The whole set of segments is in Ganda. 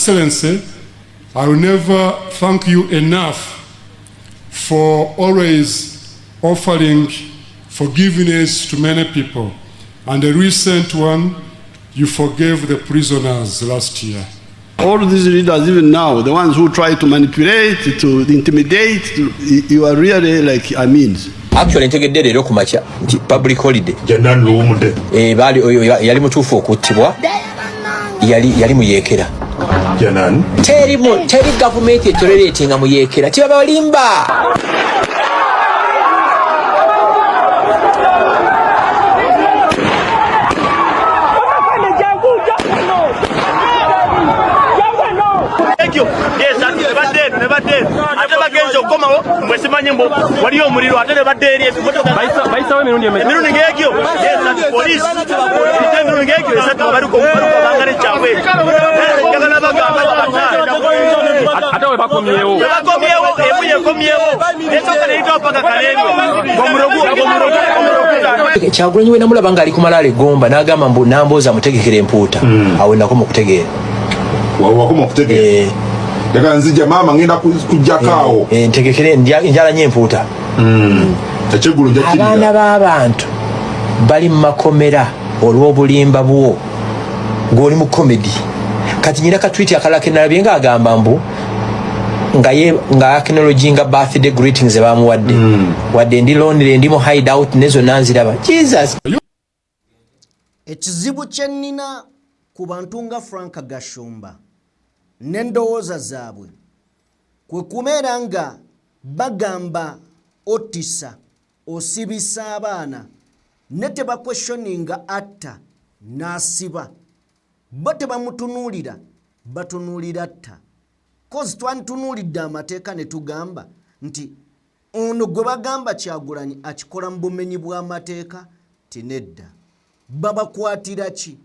Excellency, I will never thank you enough for always offering forgiveness to many people. And the recent one, you forgave the prisoners last year. All these leaders, even now, the ones who try to manipulate, to intimidate, you are really like Amins. Actually, ntegedde leero ku makya nti public holiday. Jannan luwumude. Baali oyo yali mutuufu okuttibwa. Yali muyeekera. Jannan. Teri gavumenti etolereetinga muyeekera. Tibaba balimba. Kyagulanyi we namulaba nga ali ku malaale Gomba n'agamba mbu nambooza mutegekere empuuta. Awo nakoma okutegeera. Wakoma okutegeera. Daga nzija mama ngenda kujjakaawo. Ntegekere njala nye empuuta. Ekyeggulu njakirira. Abaana b'abantu bali mu makomera olw'obulimba bwo ng'oli mu comedy. Kati nyina katwiti akalake nalabye ng'agamba mbu nga acknowledge nga birthday greetings bamuwadde. Wadde ndi lonely ndi mu hideout nezo nanziraba. Jesus. Ekizibu kye nnina ku bantu nga Frank Gashumba n'endowooza zaabwe kwe kubeera nga bagamba otisa osibisa abaana ne tebakwesioninga atta n'asiba bo tebamutunuulira batunuulira atta kozi twanitunuulidde amateeka ne tugamba nti ono gwe bagamba Kyagulanyi akikola mu bumenyi bw'amateeka tinedda babakwatira ki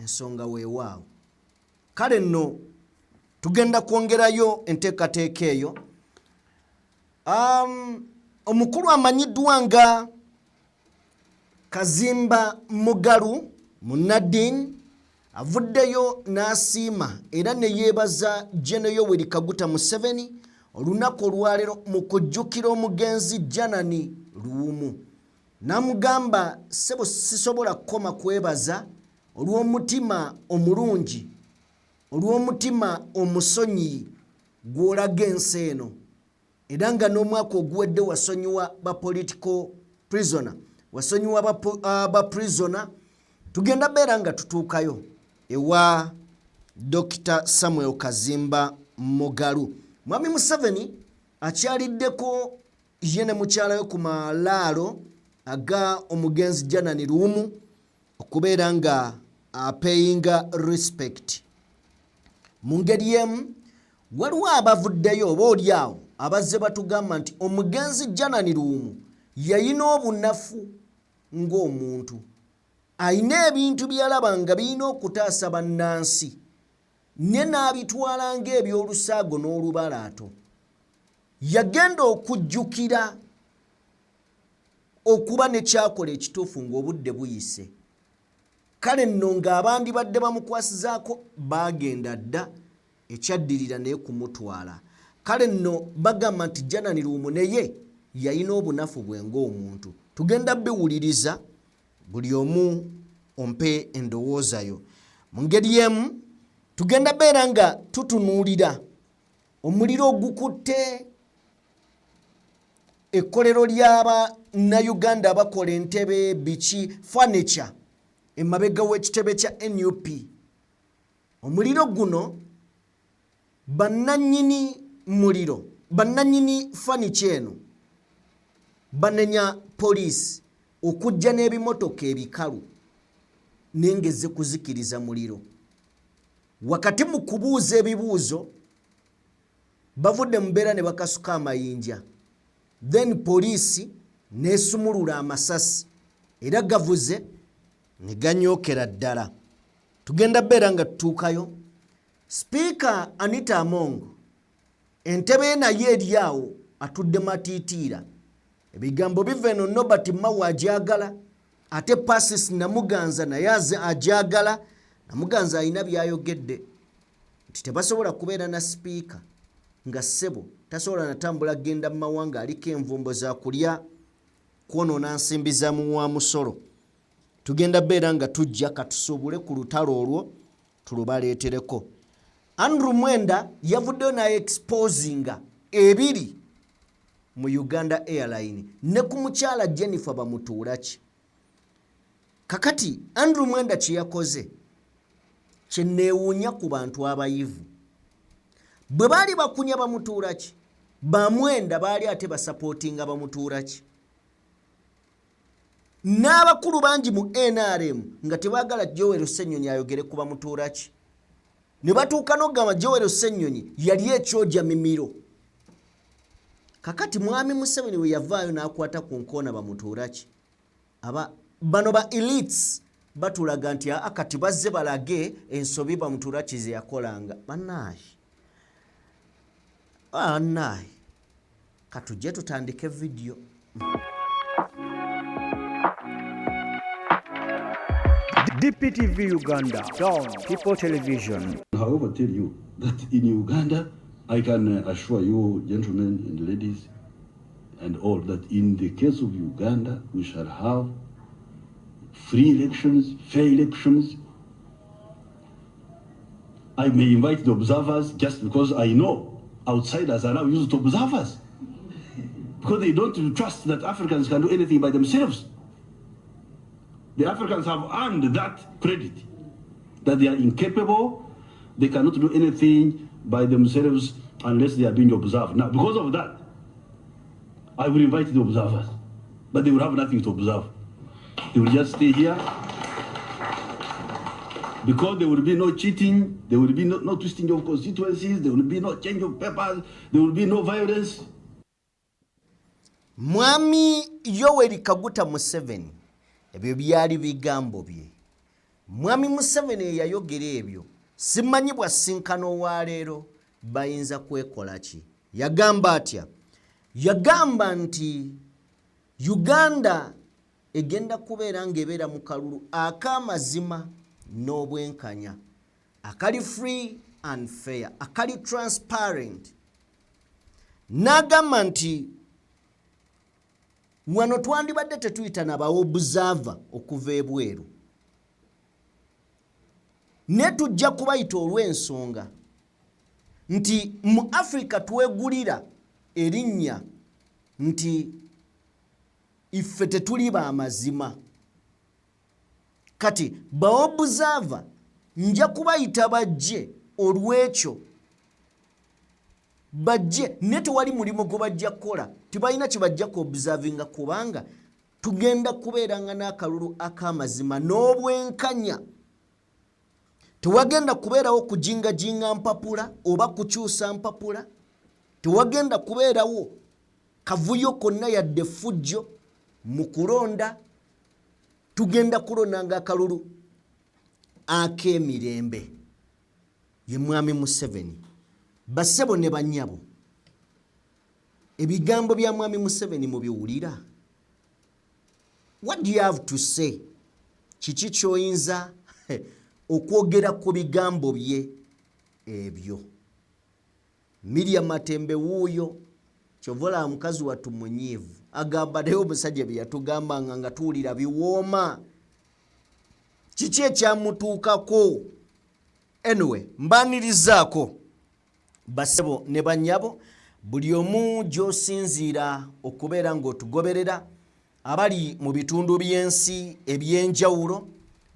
ensonga weewaawo kale nno tugenda kwongerayo enteekateeka eyo. Omukulu amanyiddwa nga Kazimba Mugalu Munadin avuddeyo n'asiima era ne yeebaza Gen. Yoweri Kaguta Museveni olunaku olwaleero mu kujjukira omugenzi Janani Luwumu. Namugamba sebo sisobola kukoma kwebaza olw'omutima omulungi olw'omutima omusonyi gw'olaga ensi eno era nga n'omwaka oguwedde wasonyiwa ba political prisoner wasonyiwa ba prisoner. Tugenda beera nga tutuukayo ewa Dr. Samuel Kazimba Mugalu. Mwami Museveni akyaliddeko ye ne mukyalayo ku malaalo aga omugenzi Janani Luwumu okubeera nga apayinga respect. Mu ngeri emu waliwo abavuddeyo oba oliawo abazze batugamba nti omugenzi Janani Luwumu yayina obunafu ng'omuntu, ayina ebintu byalaba nga birina okutaasa bannansi ne n'abitwala ng'ebyolusaago n'olubalaato. Yagenda okujjukira okuba ne kyakola ekituufu ng'obudde buyise. Kale nno ng'abandi badde bamukwasizaako bagenda dda ekyaddirira naye kumutwala. Kale nno bagamba nti Janani Luwumu naye yayina obunafu bwe ng'omuntu. Tugenda biwuliriza buli omu ompe endowooza yo. Mu ngeri emu tugenda beera nga tutunuulira omuliro ogukutte ekkolero ly'aba Nnayuganda abakola entebe biki furniture emabega w'ekitebe kya NUP. Omuliro guno bannannyini muliro bannannyini furniture eno banenya poliisi okujja n'ebimotoka ebikalu nengeze kuzikiriza muliro. Wakati mu kubuuza ebibuuzo bavudde mu mbeera ne bakasuka amayinja, then poliisi n'esumulula amasasi era gavuze ne ganyookera ddala. Tugenda beera nga tutuukayo. Speaker Anita Among entebe naye eri awo atudde matiitiira. Ebigambo biva eno Nobert Mao agyagala ate Pasis Namuganza naye agyagala. Namuganza alina byayogedde kati tebasobola kubeera na sipiika nga ssebo tasobola natambula genda mu mawanga aliko envumbo za kulya kwonoona nsimbi za muwa musolo. Tugenda beera nga tujja katusuubule ku lutalo olwo tulubaleetereko. Andrew Mwenda yavuddeyo na exposinga ebiri mu Uganda Airline ne ku mukyala Jennifer Bamutuulaki. Kakati Andrew Mwenda kye yakoze kye neewuunya ku bantu abayivu. Bwe baali bakunya Bamutuulaki, Bamwenda baali ate basapootinga Bamutuulaki. N'abakulu bangi mu NRM nga tebaagala Joel Ssenyonyi ayogere ku Bamutuulaki. Ne batuuka n'ogamba Joel Ssenyonyi yali ekyoja mimiro. Kakati Mwami Museveni we yavaayo n'akwata ku nkoona Bamutuulaki. Bano ba elites batulaga nti akati bazze balage ensobi Bamutuulaki ze yakolanga. Bannaye katujje tutandike video. DPTV Uganda, Dawn People Television. However, tell you that in Uganda, I can assure you, gentlemen and ladies, and all, that in the case of Uganda, we shall have free elections, fair elections. I may invite the observers just because I know outsiders are now used to observers. Because they don't trust that Africans can do anything by themselves. The Africans have earned that credit, that they are incapable, they cannot do anything by themselves unless they are being observed. Now, because of that, I will invite the observers, but they will have nothing to observe. They will just stay here, because there will be no cheating, there will be no twisting of constituencies, there will be no change of papers, there will be no violence. Mwami Yoweri Kaguta Museveni ebyo byali bigambo bye. Mwami Museveni yayogera ebyo simanyi bwasinkano wa leero bayinza kwekola ki. Yagamba atya? Yagamba nti Uganda egenda kubeera ng'ebeera mu kalulu ak'amazima n'obwenkanya, akali free and fair, akali transparent. N'agamba nti wano twandibadde tetuyita naba observer okuva ebweru, ne tujja kubayita olw'ensonga nti mu Africa twegulira erinnya nti iffe tetuli ba mazima. Kati ba observer nja kubayita bajje olw'ekyo bajje ne tewali mulimo gwe bajja kukola, tibalina kye bajja ku observinga, kubanga tugenda kubeeranga n'akalulu ak'amazima n'obwenkanya. Tewagenda kubeerawo kujingajinga mpapula oba kukyusa mpapula, tewagenda kubeerawo kavuyo konna yadde fujjo mu kulonda. Tugenda kulonanga akalulu ak'emirembe. Ye Mwami Museveni. Bassebo ne bannyabo, ebigambo bya Mwami Museveni mubiwulira? What do you have to say? Kiki ky'oyinza okwogera ku bigambo bye ebyo? Miriam Matembe wuuyo kyovola mukazi wattu munyiivu agamba naye omusajja bye yatugambanga nga tuwulira biwooma. Kiki ekyamutuukako? Anyway, mbanirizaako bassebo ne bannyabo, buli omu gy'osinziira okubeera ng'otugoberera, abali mu bitundu by'ensi eby'enjawulo,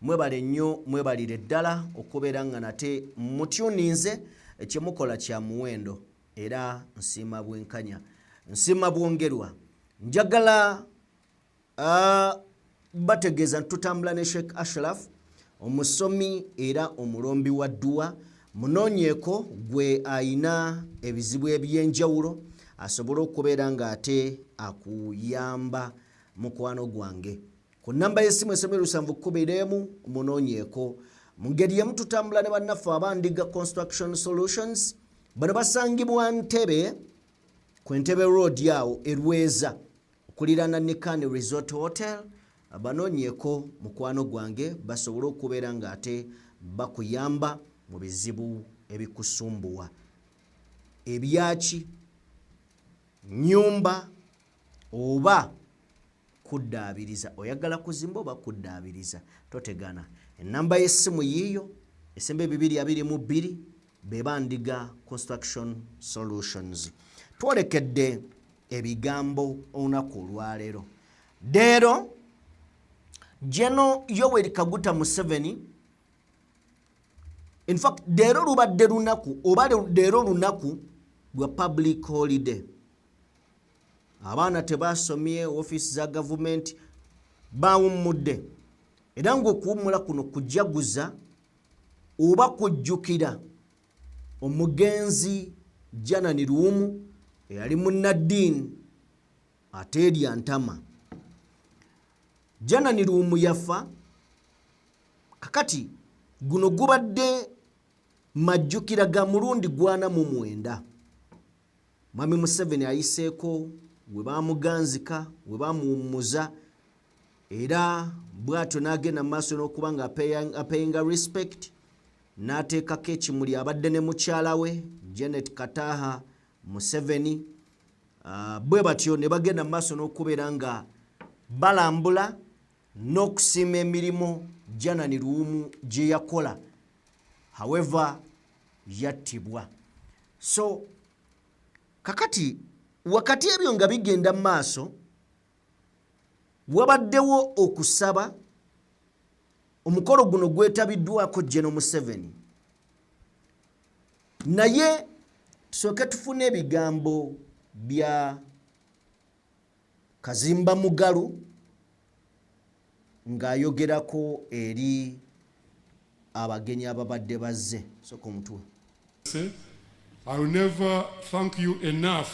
mwebale nnyo, mwebalire ddala okubeera nga nate mutyuninze. Ekyemukola kya muwendo era nsiima bwenkanya, nsiima bwongerwa. Njagala bategeeza ntutambula ne Sheikh Ashraf, omusomi era omulombi wa dduwa. Munoonyeeko gwe ayina ebizibu eby'enjawulo asobole okubeera ng'ate akuyamba mukwano gwange. Ku nnamba y'essimu esomero 721 munoonyeeko. Mu ngeri yemu tutambula ne bannaffe abandiga Construction Solutions. Bano basangibwa Ntebe, ku Entebbe Road awo Erweza okuliraana ne Kani Resort Hotel. Banoonyeeko mukwano gwange basobole okubeera ng'ate bakuyamba mu bizibu ebikusumbuwa ebyaki nyumba oba kuddaabiriza oyagala kuzimba oba kuddaabiriza totegana enamba y'essimu yiyo esembe 222 bebandiga construction solutions twolekedde ebigambo olunaku olwaleero leero General Yoweri Kaguta Museveni in fact leero lubadde lunaku oba leero lunaku lwa public holiday abaana tebasomye office za government bawummudde era ng'okuwummula kuno kujaguza oba kujjukira omugenzi Janani Luumu eyali munnaddiini ate erya ntama Janani Luumu yafa kakati guno gubadde majjukira ga mulundi gwana mu 9 Mwami Museveni ayiseeko we bamuganzika we bamuwummuza era bwatyo n'agenda maaso n'okuba nga apayinga respect n'ateekako ekimuli abadde ne mukyala we Janet Kataha Museveni bwe batyo ne bagenda maaso n'okubeera nga balambula n'okusiima emirimu Janani Luumu gye yakola however yattibwa so kakati wakati ebyo nga bigenda maaso wabaddewo okusaba omukolo guno gwetabiddwako General Museveni naye tusooke tufune ebigambo bya Kazimba Mugalu ng'ayogerako eri abagenyi ababadde bazze soka omutwe. I will never thank you enough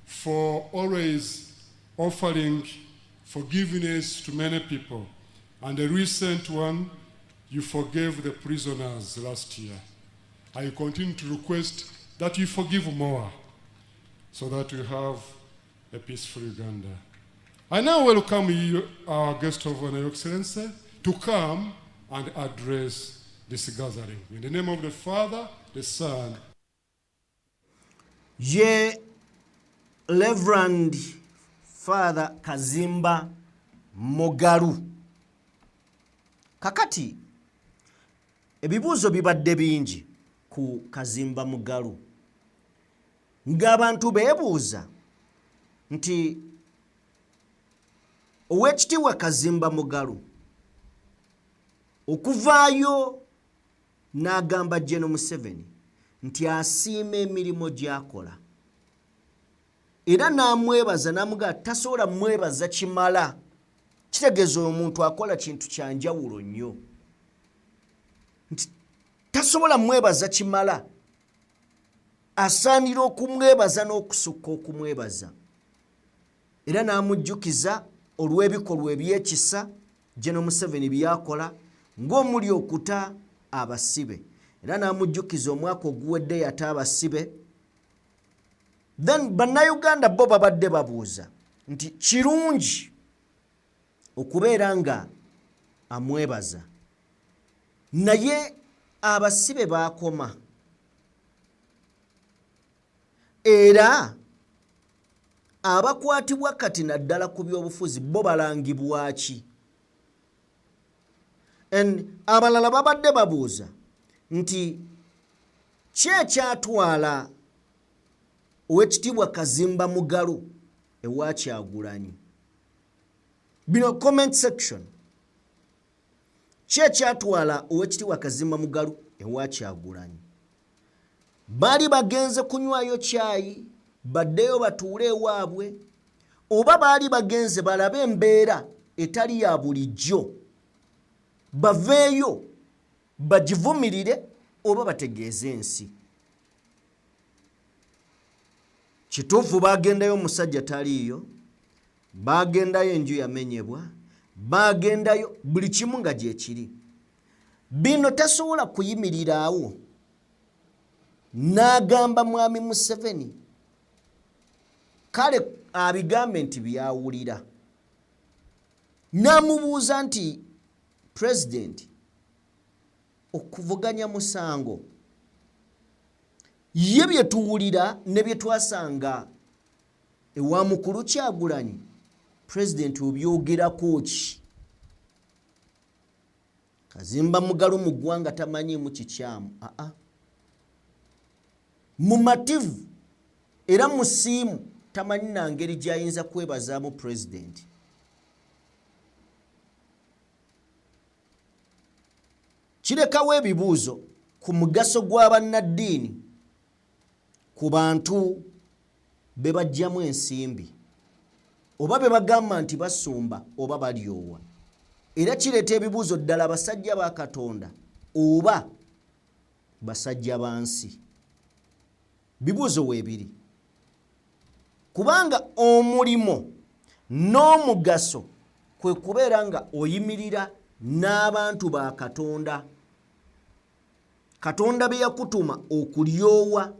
for always offering forgiveness to many people. And the recent one, you forgave the prisoners last year. I continue to request that you forgive more so that we have a peaceful Uganda. I now welcome you, our guest of honor, Your Excellency, to come and address this gathering. In the name of the Father, the Son. Ye Reverend Father Kazimba Mugalu. Kakati ebibuuzo bibadde bingi ku Kazimba Mugalu. Ng'abantu beebuuza nti Oweekitiibwa Kazimba Mugalu okuvaayo n'agamba General Museveni nti asiima emirimu gy'akola era n'amwebaza n'amugamba tasobola mwebaza kimala kitegeeza omuntu akola kintu kya njawulo nnyo nti tasobola mwebaza kimala asaanira okumwebaza n'okusukka okumwebaza era n'amujjukiza olw'ebikolwa ebyekisa General Museveni byakola ng'omuli okuta abasibe era n'amujjukiza omwaka oguwedde yata abasibe. Then bannayuganda bo babadde babuuza nti kirungi okubeera nga amwebaza naye abasibe baakoma era abakwatibwa kati naddala ku byobufuzi bo balangibwa ki? Abalala babadde babuuza nti ki ekyatwala Oweekitiibwa Kazimba Mugalu ewa Kyagulanyi? Bino comment section. Ki ekyatwala Oweekitiibwa Kazimba Mugalu ewa Kyagulanyi? Baali bagenze kunywayo caayi baddeyo batuule ewaabwe oba baali bagenze balabe embeera etali ya bulijjo baveeyo bagivumirire oba bategeeze ensi? Kituufu bagendayo omusajja taliiyo, bagendayo enju yamenyebwa, bagendayo buli kimu nga gye kiri. Bino tasobola kuyimirira awo n'agamba Mwami Museveni kale abigambe nti byawulira. N'amubuuza nti President okuvuganya musango ye bye tuwulira ne bye twasanga ewa mukulu Kyagulanyi president obyogerako ki kazimba mugalo mu ggwanga tamanyiimu kikyamu mumativu era musiimu tamanyi na ngeri gy'ayinza kwebazaamu president. Kirekawo ebibuuzo ku mugaso gw'abannaddiini ku bantu be bajjamu ensimbi oba be bagamba nti basumba oba balyowa, era kireeta ebibuuzo ddala basajja ba Katonda oba basajja bansi. Bibuuzo weebiri, kubanga omulimo n'omugaso kwe kubeera nga oyimirira n'abantu ba Katonda, Katonda be yakutuma okulyowa,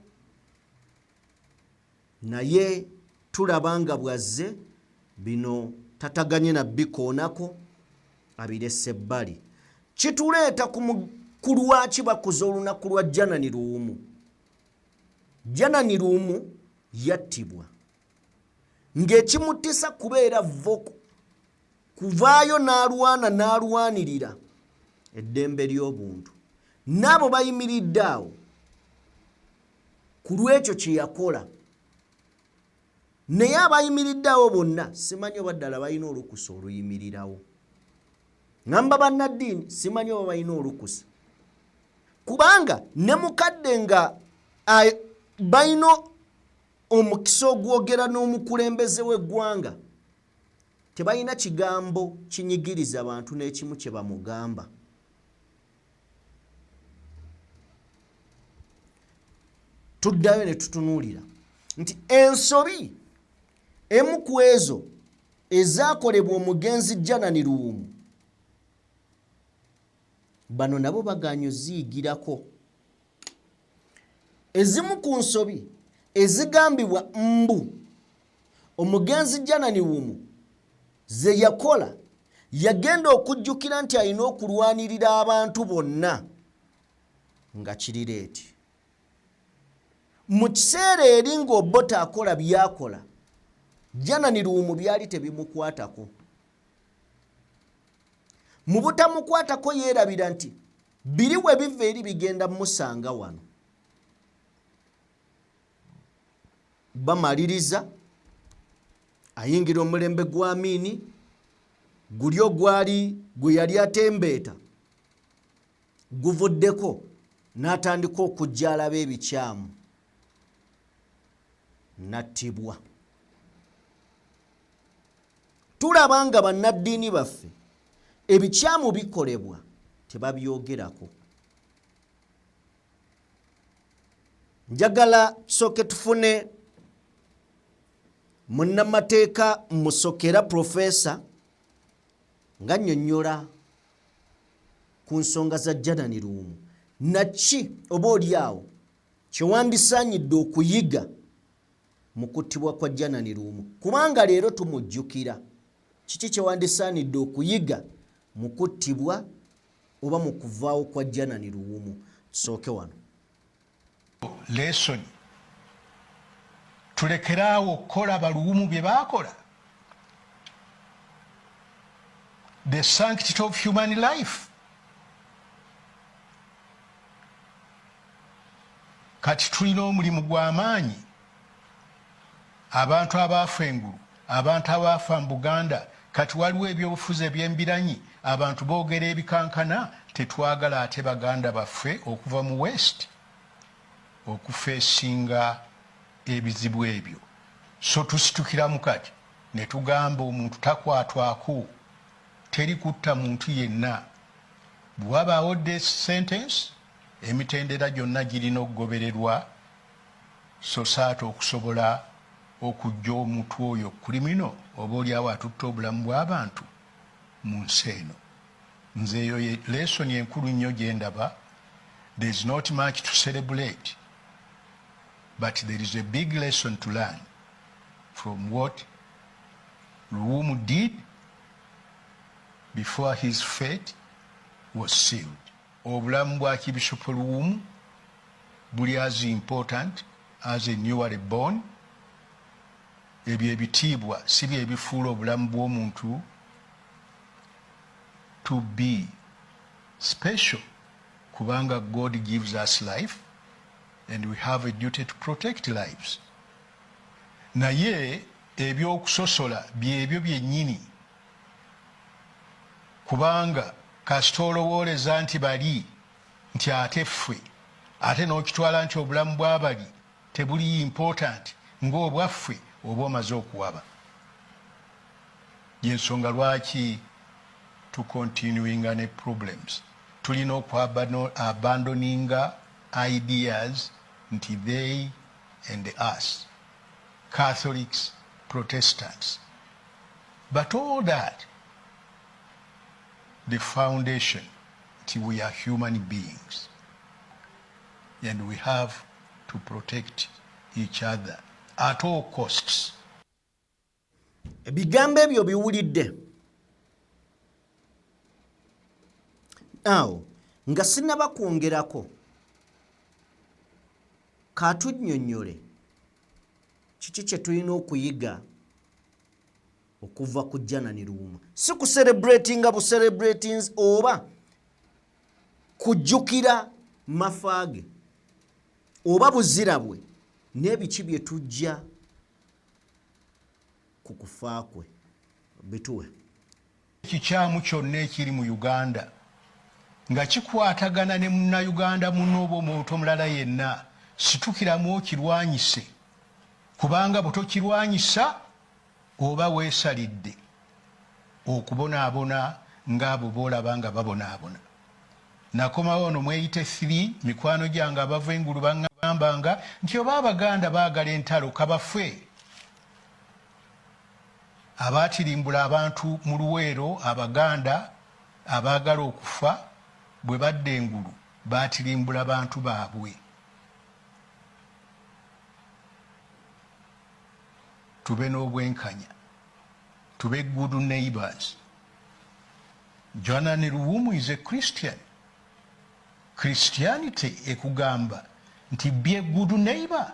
naye tulaba nga bwazze bino tataganye na bikoonako abirese ebbali. Kituleeta ku lwaki bakuza olunaku lwa Janani Luwumu. Janani Luwumu yattibwa ng'ekimuttisa kubeera voko, kuvaayo n'alwanirira eddembe ly'obuntu, n'abo bayimiridde awo ku lw'ekyo kye yakola. Naye abayimiridde awo bonna simanyi oba ddala balina olukusa oluyimirirawo. Ngamba bannaddiini simanyi oba balina olukusa, kubanga ne mukadde nga balina omukisa ogwogera n'omukulembeze w'eggwanga, tebalina kigambo kinyigiriza abantu n'ekimu kye bamugamba. Tuddayo ne tutunuulira nti ensobi emu ku ezo ezaakolebwa omugenzi Janani Luwumu, bano nabo baganya ziyigirako. Ezimu ku nsobi ezigambibwa mbu omugenzi Janani Luwumu ze yakola, yagenda okujjukira nti alina okulwanirira abantu bonna nga kirireeti. Mu kiseera eri ng'Obote akola byakola, Janani Luwumu byali tebimukwatako. Mu butamukwatako yeerabira nti biri we biva eri bigenda musanga wano. Bamaliriza ayingira omulembe gwa Amini, gulyo gwe yali atembeeta guvuddeko n'atandika okujja alaba ebikyamu, nattibwa. Tulaba nga bannaddiini baffe ebikyamu bikolebwa tebabyogerako. Njagala tusooke tufune munnamateeka Musokera Profesa nga nnyonnyola ku nsonga za Janani Luwumu. Naki oba oliawo kyewandisaanyidde okuyiga mu kuttibwa kwa Janani Luwumu, kubanga leero tumujjukira. Kiki kyewandisaanidde okuyiga mu kuttibwa oba mu kuvaawo kwa Janani Luwumu? Tusooke wano. Lesson tulekeraawo okukola Baluwumu bye baakola. The sanctity of human life. Kati tulina omulimu gw'amaanyi. Abantu abaafa engulu, abantu abaafa mu Buganda, kati waliwo ebyobufuzi eby'embiranyi, abantu boogera ebikankana. Tetwagala ate baganda baffe okuva mu West okufeesinga ebizibu ebyo. So tusitukiramu kati ne tugamba omuntu takwatwako, teri kutta muntu yenna. Bw'abaawo death sentence, emitendera gyonna girina okugobererwa, so saata okusobola okujja omuntu oyo kulimino oba oliawo atutta obulamu bw'abantu mu nsi eno. Nze eyo ye lesoni enkulu nnyo gye ndaba. There is not much to celebrate, but there is a big lesson to learn from what Luwumu did before his fate was sealed. Obulamu bwa Kibishopu Luwumu buli as important as a newly born. Ebyo ebitiibwa si bye ebifuula obulamu bw'omuntu to be special, kubanga God gives us life and we have a duty to protect lives. Naye ebyokusosola byebyo byennyini, kubanga kasita olowooleza nti bali nti ate ffe ate n'okitwala nti obulamu bw'abali tebuli important ng'obwaffe oba omaze okuwaba. Y'ensonga lwaki to continuing ne problems tulina abandoninga ideas nti they and us, Catholics, Protestants, but all that, the foundation nti we are human beings and we have to protect each other at all costs. Ebigambo ebyo biwulidde. Awo nga sinaba kwongerako katunnyonnyole kiki kye tulina okuyiga okuva ku Janani Luwum. Si ku celebratinga bu celebratings oba kujjukira mafaage oba buzira bwe n'ebiki bye tujja ku kufa kwe bituwe. Ekikyamu kyonna ekiri mu Uganda nga kikwatagana ne munnayuganda munno oba omuntu omulala yenna, situkiramu okirwanyise, kubanga bwe tokirwanyisa oba weesalidde okubonaabona ng'abo boolaba nga babonaabona. Nakomawo ono mweyite 3 mikwano gyange abava engulu baŋŋambanga nti oba Abaganda baagala entalo kabafe. Abaatirimbula abantu mu Luweero, Abaganda abaagala okufa bwe badde engulu baatirimbula bantu baabwe. Tube n'obwenkanya, tube good neighbors. Janani Luwum is a Christian. Christianity ekugamba nti be a good neighbor.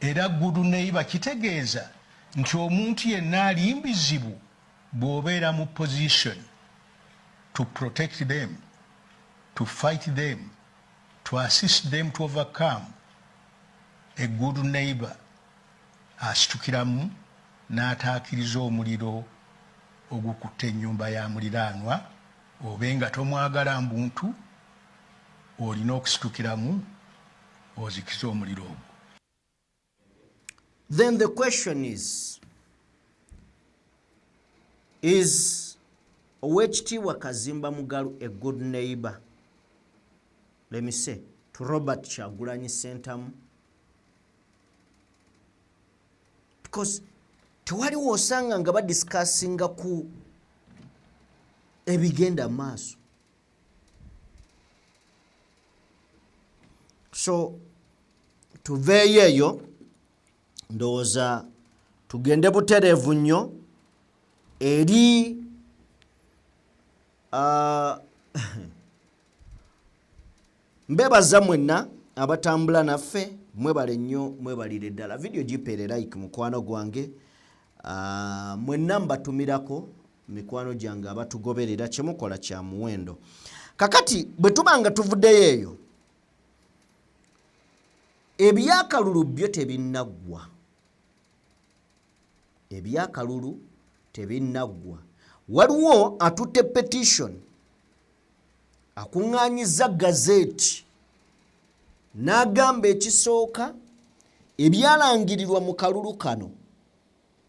Era good neighbor kitegeeza nti omuntu yenna alimbizibu bw'obeera mu position to protect them, to fight them, to assist them to overcome. A good neighbor asitukiramu n'ataakiriza omuliro ogukutte ennyumba ya muliraanwa, obe nga tomwagala mbuntu olina okusitukiramu ozikiza omuliro ogwo. Then the question is Oweekitiibwa Kazimba Mugalu a good neighbor? Let me say, to Robert Kyagulanyi Ssentamu? Because tewaliwo osanga nga badiscussinga ku ebigenda maaso. So tuveeyo eyo, ndowooza tugende butereevu nnyo eri mbebaza mwenna abatambula naffe, mwebale nnyo, mwebalire ddala. Video gipeere like mukwano gwange, mwenna mbatumirako mikwano gyange abatugoberera, kyemukola kya muwendo. Kakati bwe tubanga tuvuddeyo eyo, ebyakalulu byo tebinnaggwa. Ebyakalulu tebinnaggwa. Waliwo atutte petition akuŋŋaanyiza gazeeti n'agamba ekisooka ebyalangirirwa mu kalulu kano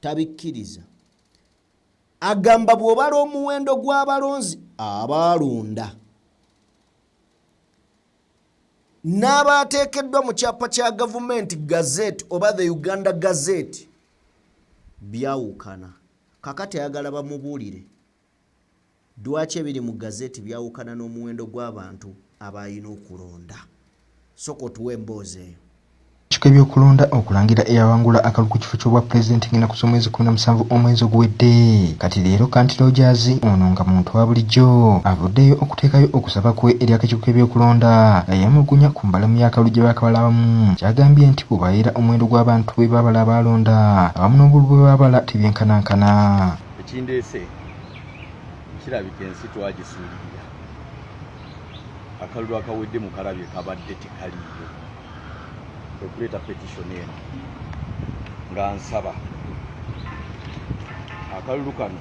tabikkiriza. Agamba bw'obala omuwendo gw'abalonzi abaalonda n'abaateekeddwa mu kyapa kya gavumenti gazette oba the Uganda Gazette byawukana. Kakati ayagala bamubuulire lwaki ebiri mu gazette byawukana n'omuwendo gw'abantu abalina okulonda. Soko tuwe emboozi eyo. Ebyokulonda okulangira eyawangula akalulu ku kifo ky'obwa pulezidenti ngina ku mwezi 17 omwezi oguwedde. Kati leero Kanti Rogers ono nga muntu wa bulijjo avuddeyo okuteekayo okusaba kwe eri akakiiko k'ebyokulonda nga yeemulugunya ku mbalamu y'akalulu gye baakabala abamu. Kyagambye nti bw'obaayira omuwendo gw'abantu bwe baabala abalonda abamu n'obulu bwe baabala tebyenkanankana. Ekindeese kirabika ensi twagisuulirira. Akalulu akawedde mu kalabye kabadde tekaliiyo. Okuleeta petition eno nga nsaba akalulu kano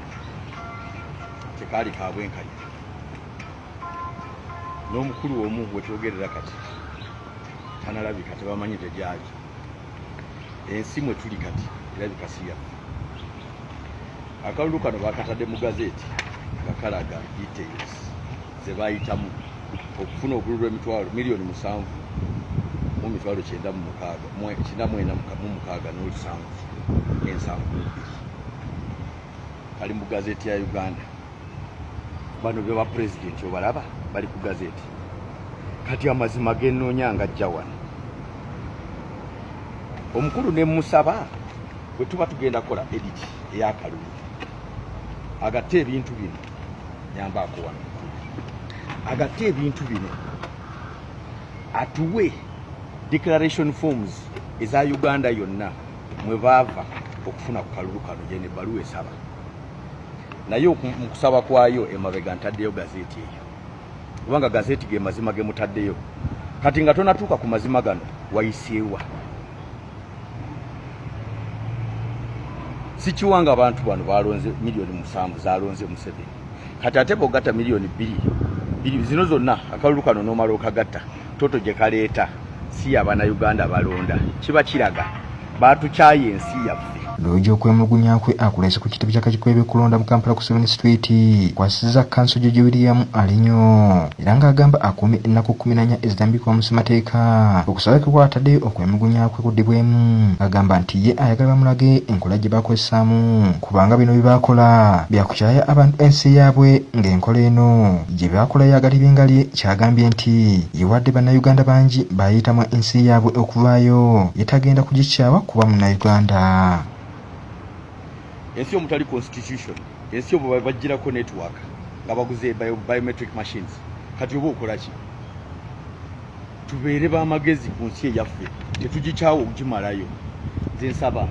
tekaali ka bwenkanya n'omukulu omu wetwogerera kati tanalabika tebamanyi tegyali ensi mwe tuli kati erabika si yaffe. Akalulu kano bakatadde mu gazeeti nga kalaga details ze bayitamu okufuna obululu bw'emitwalo miliyoni 7 mu mitwalo 9,6 kali mu gazeeti ya Uganda. Bano be ba pulezidenti obalaba bali ku gazeeti. Kati amazima gennoonya nga ajja wano. Omukulu ne musaba bwe tuba tugenda kola edit ey'akalulu agatte ebintu bino nyambaako wano agatte ebintu bino atuwe declaration forms eza Uganda yonna mwe baava okufuna ku kalulu kano gye ne baluwa esaba naye mu kusaba kwayo emabega ntaddeyo gazeeti eyo kubanga gazeeti ge mazima ge mutaddeyo kati nga tonatuuka ku mazima gano wayiseewa. Sikiwanga abantu bano balonze miliyoni 7 zalonze Museveni kati ate bogata miliyoni 2 zino zonna akalulu kano n'omala okagatta toto gye kaleeta si abana Uganda balonda kiba kiraga batukyaye ensi yaffe. Loojo okwemulugunya kwe akulese ku kitebe ky'akakiiko k'ebyokulonda mu Kampala ku 7 Street kwasiza Kanso George William Alinyo era ng'agamba akuumye ennaku 14 ezitambikwa mu ssemateeka. Okusaba kwe kwataddeyo okwemulugunya kwe kuddibwemu agamba nti ye ayagala bamulage enkola gye bakozesaamu kubanga bino bye baakola byakukyaya abantu ensi yaabwe ng'enkola eno gye baakola yagali bengali. Kyagambye nti yewadde bannayuganda bangi baayitamu ensi yaabwe okuvaayo yetagenda kugikyawa kuba munnayuganda. Ensi omutali constitution ensi obo bajjirako network nga baguze biometric machines kati oba okola ki tubeere b'amagezi ku nsi eyaffe tetugikyawo okugimalayo. Nze nsaba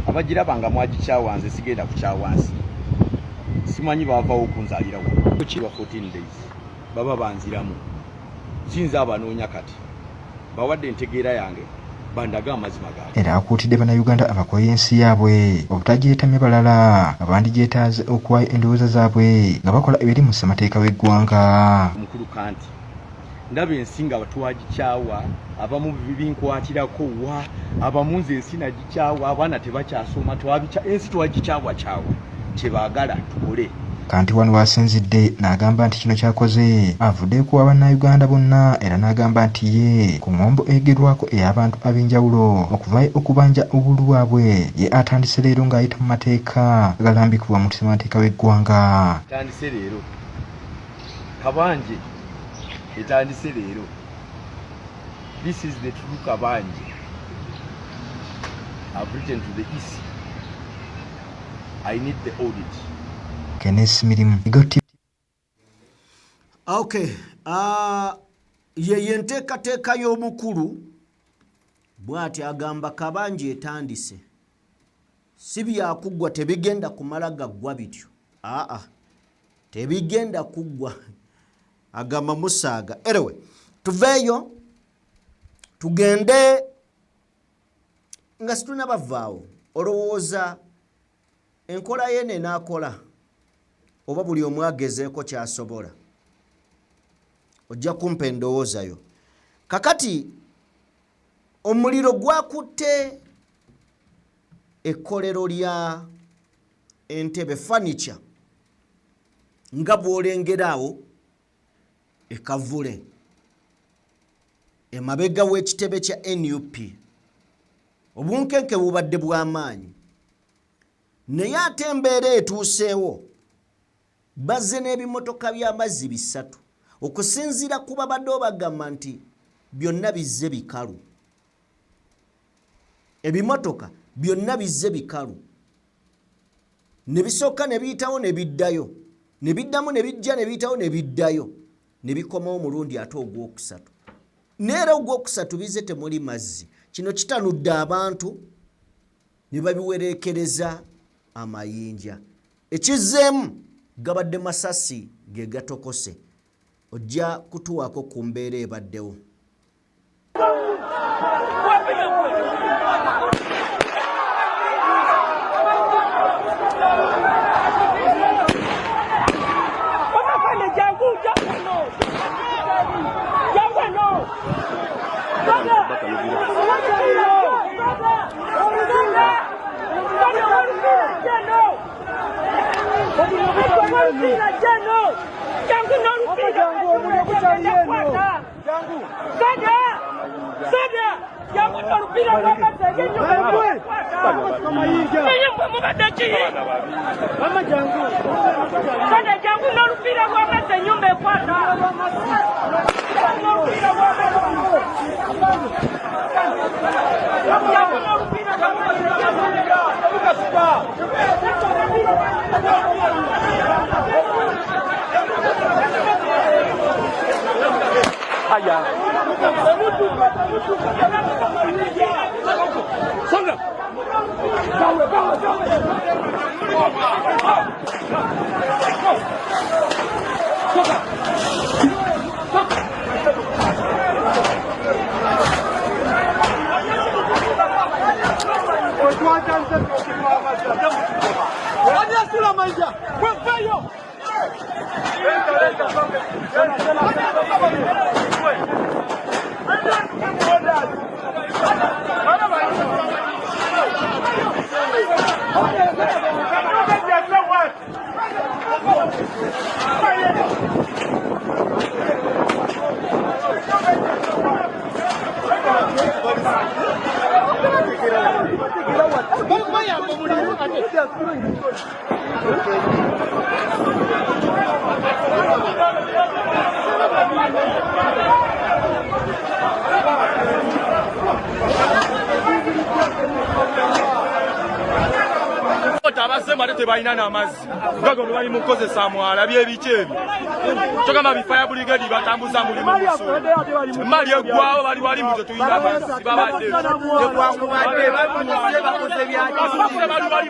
abagiraba nga mwagikyawanze sigenda kukyawansi simanyi baavaawo okunzaalirawo kiba 14 days baba banziramu sinza abanoonya kati bawadde entegeera yange bandaga amazima gaali. Era akuutidde bannayuganda abakola ensi yaabwe obutagyetame balala abandigyetaaze okuwaayo endowooza zaabwe nga bakola ebiri mu ssemateeka w'eggwanga. Mukulu Kanti ndaba ensi nga twagikyawa abamu bibinkwatirako wa abamu nze ensi nagikyawa abaana tebakyasoma ensi twagikyawa kye baagala tukole. Kanti wano wasinzidde n'agamba nti kino kyakoze avudde ku bannayuganda bonna era n'agamba nti ye ku ngombo egerwako ey'abantu ab'enjawulo okuvaayo okubanja obulu bwabwe ye atandise leero ng'ayita mu mateeka agalambikibwa mu ssemateeka w'eggwanga. Etandise leero kabanje etandise leero. This is the true kabanje. I've written to the EC. I need the audit. Kenneth Mirimu, Igoti. Okay. Ye nteekateeka y'omukulu bw'ati agamba kabanje etandise. Si byakuggwa tebigenda kumala gaggwa bityo. Tebigenda kuggwa. Agamba musaaga. Anyway, tuveeyo tugende nga situna bavaawo olowooza enkola yene n'akola oba buli omu agezeeko kyasobola ojja kumpa endowoozayo. Kakati omuliro gwakutte ekkolero lya Entebbe furniture nga bw'olengeraawo ekavule emabega w'ekitebe kya NUP. Obunkenke bubadde bw'amaanyi naye ate embeera etuuseewo bazze n'ebimotoka by'amazzi 3 okusinziira ku babadde bagamba nti byonna bizze bikalu. ebimotoka byonna bizze bikalu ne bisooka ne biyitawo ne biddayo ne biddamu ne bijja ne biyitawo ne biddayo ne bikomawo omulundi ate ogwokusatu neera ogwokusatu bizze temuli mazzi kino kitanudde abantu ne babiwereekereza amayinja ekizzeemu gabadde masasi ge gatokose ojja kutuwaako ku mbeera ebaddewo abasema ate tebalina n'amazzi gago ne bali mu kukozesa mwala byebiki ebyo togamba bifaya buligedi batambuza mulimu musu mali eggwawo bali wali mu tetuyina amazzi babadde tekwakubadde batunise bakoze byaki bali wali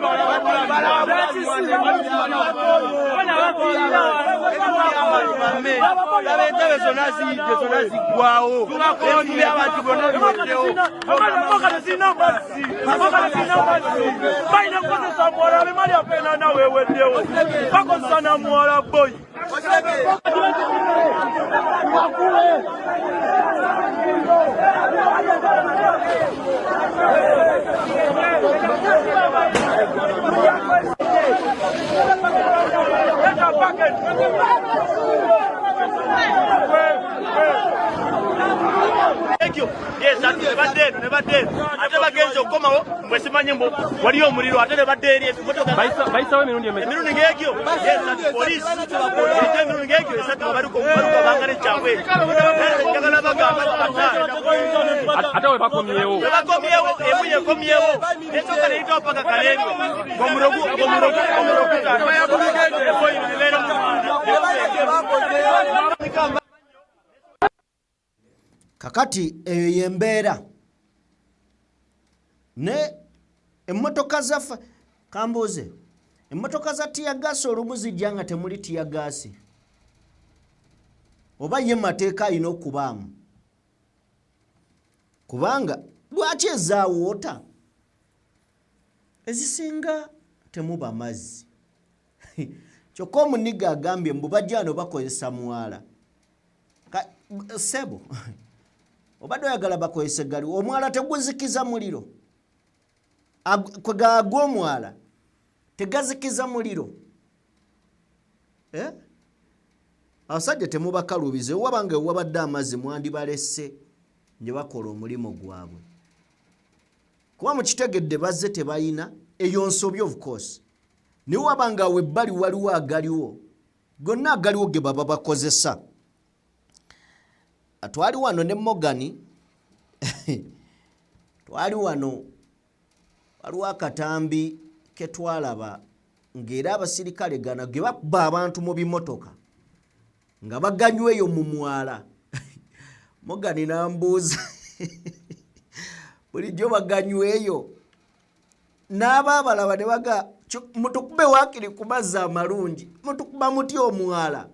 laba entebe zonna ziyidde zonna ziggwawo etubi abantu bonna biweddewo balina kukozesa mwala bemali apena nawe weddewo bakozesa na mwala boyi ate bagenze okukomawo mwesimanye mbu waliyo omuliro ate ne badde eri bayisawo emirundi ng'egyo poliisi emirundi ng'egyo esatu babaluka bangana ekyabwe njagala bagamba ate we bakomyewo emu yekomyewo nesooka neyitawo paka kalembwe omurogu kakati eyo yembeera ne emmotoka zaffe kambuuze emmotoka za tiyagaasi olumu zijja nga temuli tiyagaasi oba ye mateeka alina okubaamu kubanga lwaki ezaawoota ezisinga temuba mazzi kyokka omuniga agambye mbu bajja wano bakozesa mwala sebo obadde oyagala bakozese gali omwala teguzikiza muliro kwegagwa omwala tegazikiza muliro abasajja temubakalubize wabanga wabadde amazzi mwandibalese nje bakola omulimu gwabwe kuba mukitegedde bazze tebayina eyo nsobi of course niwe wabanga webbali waliwo agaliwo gonna agaliwo ge baba bakozesa twali wano ne Mogani twali wano waliwo akatambi ketwalaba ng'era abasirikale gana ge bakuba abantu mu bimotoka nga baganyweyo mu mwala Mogani n'ambuuza bulijjo baganyweyo n'aba abalaba ne baga mutukube waakiri ku mazzi amalungi mutukuba muti omwala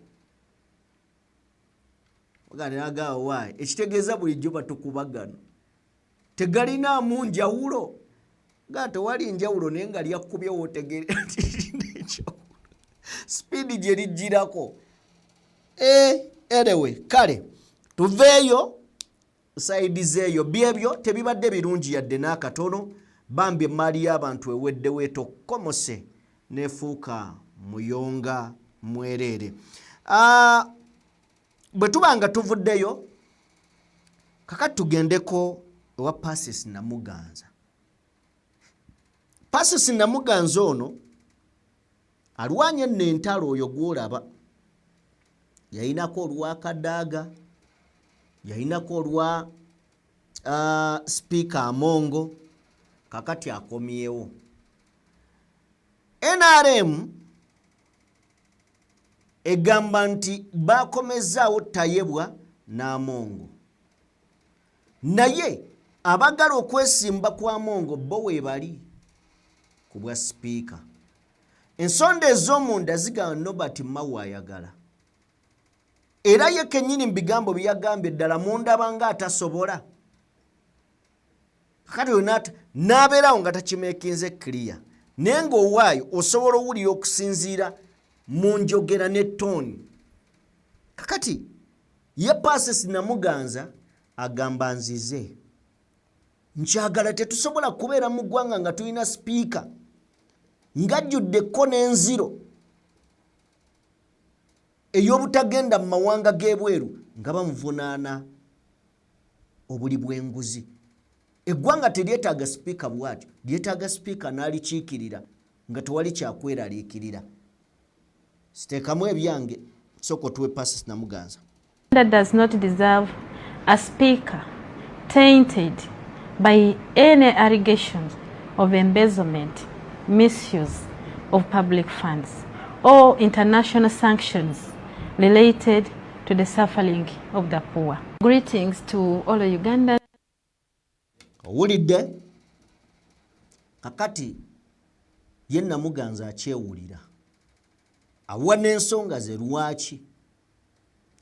Mogani n'agamba waayi ekitegeeza bulijjo batukubagano tegalinaamu njawulo nga tewali njawulo naye nga lyakubye wootegerera speedi gye lijjirako anyway kale tuveeyo saidi zeeyo byebyo tebibadde birungi yadde n'akatono bambi emaali y'abantu eweddewo etokomose nefuuka muyonga mwereere bwe tuba nga tuvuddeyo kakati tugendeko ewa Pasis Namuganza. Pasis Namuganza ono alwanye n'entalo oyo gw'olaba yayinako olwa Kadaaga yayinako olwa Speaker Amongo kakati akomyewo. NRM egamba nti bakomezaawo Tayebwa n'Amongo naye abagala okwesimba kwa Amongo bo weebali ku bwa Speaker. Ensonda ez'omunda zigamba Nobert Mao ayagala era ye kennyini mu bigambo byagambye ddala mundaba nga atasobola kati n'abeerawo nga takimeekinze clear naye ng'owaayo osobola owulira okusinziira mu njogera ne toni. Kakati ye Pasis Namuganza agamba nzize nkyagala tetusobola kubeera mu ggwanga nga tulina Speaker ng'ajjuddeko n'enziro ey'obutagenda mu mawanga g'ebweru nga bamuvunaana obuli bw'enguzi. Eggwanga teryetaaga Speaker bw'atyo lyetaaga Speaker n'alikiikirira nga tewali kyakweraliikirira. Siteekamu ebyange soko tuwe Pasis Namuganza. That does not deserve a Speaker tainted by any allegations of embezzlement, misuse of public funds, or international sanctions related to the suffering of the poor. Greetings to all Ugandans. Owulidde kakati ye Namuganza akyewulira awa n'ensonga ze lwaki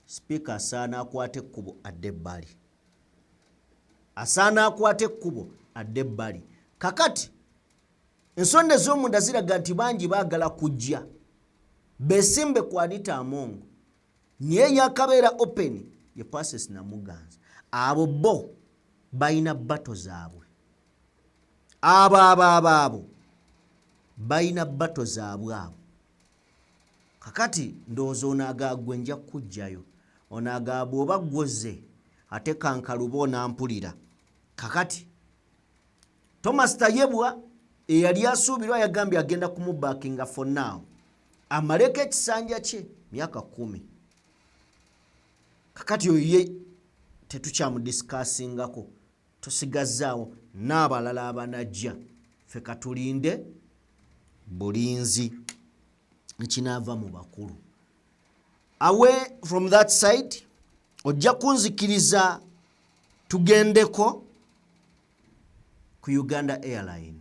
Speaker asaana akwate ekkubo adde ebbali. Asaana akwate ekkubo adde ebbali. Kakati ensonda ez'omunda ziraga nti bangi baagala kujja besimbe ku Anita Amongo naye yakabeera open ye Pasis Namuganza. Abo bo bayina bato zaabwe. Abo bayina bato zaabwe abo. Kakati ndowooza onaagaagwe nja kujjayo onaagaa bw'oba gwoze ate kankaluba onampulira. Kakati Thomas Tayebwa eyali asuubirwa yagambye agenda kumubaakinga for now amaleko ekisanja kye myaka 10. Kakati oyo ye tetukyamudisikasingako tusigazaawo n'abalala abanajja ffe katulinde bulinzi nkinaava mu bakulu. Away from that side ojja kunzikiriza tugendeko ku Uganda Airline.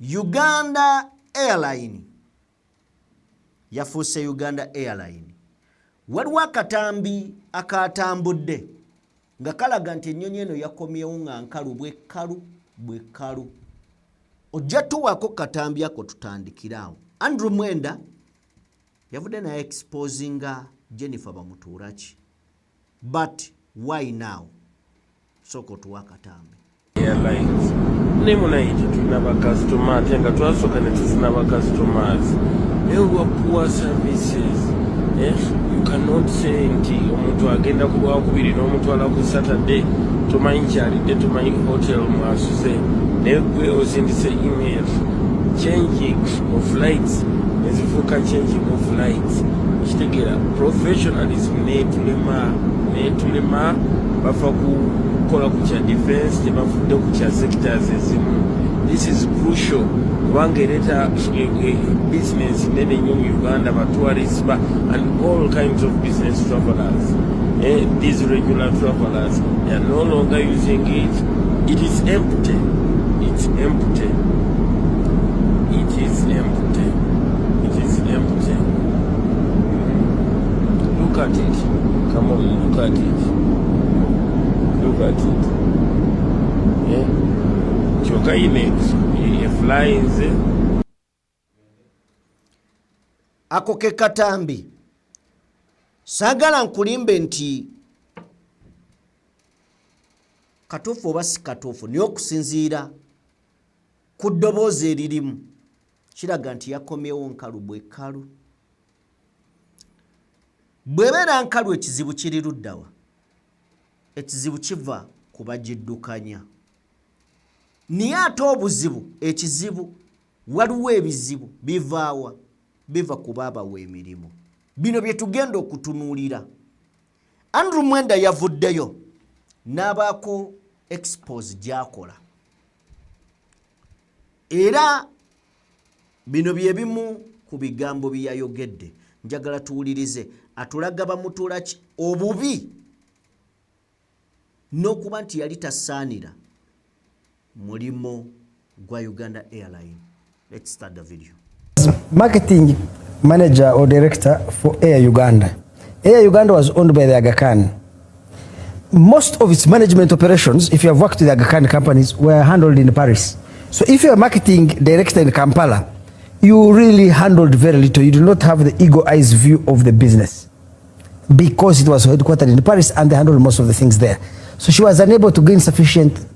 Uganda Airline yafuuse Uganda Airline. Waliwo akatambi akatambudde nga kalaga nti ennyonyi eno yakomyewo nga nkalu bwekalu. Ojja tuwaako katambi ako tutandikiraawo. Andrew Mwenda yavudde naye exposinga Jennifer Bamutuulaki. But why now? Soko tuwa katambi. Airlines. Nemunaite tulina bakasitoma ate nga twasooka ne tufuna bakasitomas. Ewa poor services. You cannot say nti omuntu agenda ku Lwakubiri n'omutwala ku Saturday tomanyi kyalidde tomanyi hotel mwasuze naye gwe osindise email changing of flights ezifuuka changing of flights ekitegeera professionalism netulema bafa ku kukola ku kya defense tebafudde ku kya sectors ezimu. This is crucial kubanga ereeta business nene nnyo mu Uganda, ba tourists and all kinds of business travelers. These regular travelers, they are no longer using it. It is empty. It's empty. It is empty. It is empty. Look at it. Come on, look at it. Look at it. Ako ke katambi. Sagala nkulimbe nti katuufu oba si katuufu niyo okusinziira ku ddoboozi eririmu kiraga nti yakomyewo nkalu bwekalu. Bw'ebeera nkalu ekizibu kiri luddawa? Ekizibu kiva ku bagiddukanya. Niye ate obuzibu ekizibu waliwo ebizibu bivaawa? Biva ku baabawa emirimu. Bino bye tugenda okutunuulira. Andrew Mwenda yavuddeyo n'abaako expose gy'akola. Era bino bye bimu ku bigambo bye yayogedde. Njagala tuwulirize atulaga bamutuula ki obubi n'okuba nti yali tasaanira mulimo gwa Uganda Airline. Let's start the video. Marketing manager or director for Air Uganda. Air Uganda was owned by the Aga Khan. Most of its management operations, if you have worked with the Aga Khan companies, were handled in Paris. So if you're a marketing director in Kampala, you really handled very little. You do not have the eagle-eyes view of the business because it was headquartered in Paris and they handled most of the things there. So she was unable to gain sufficient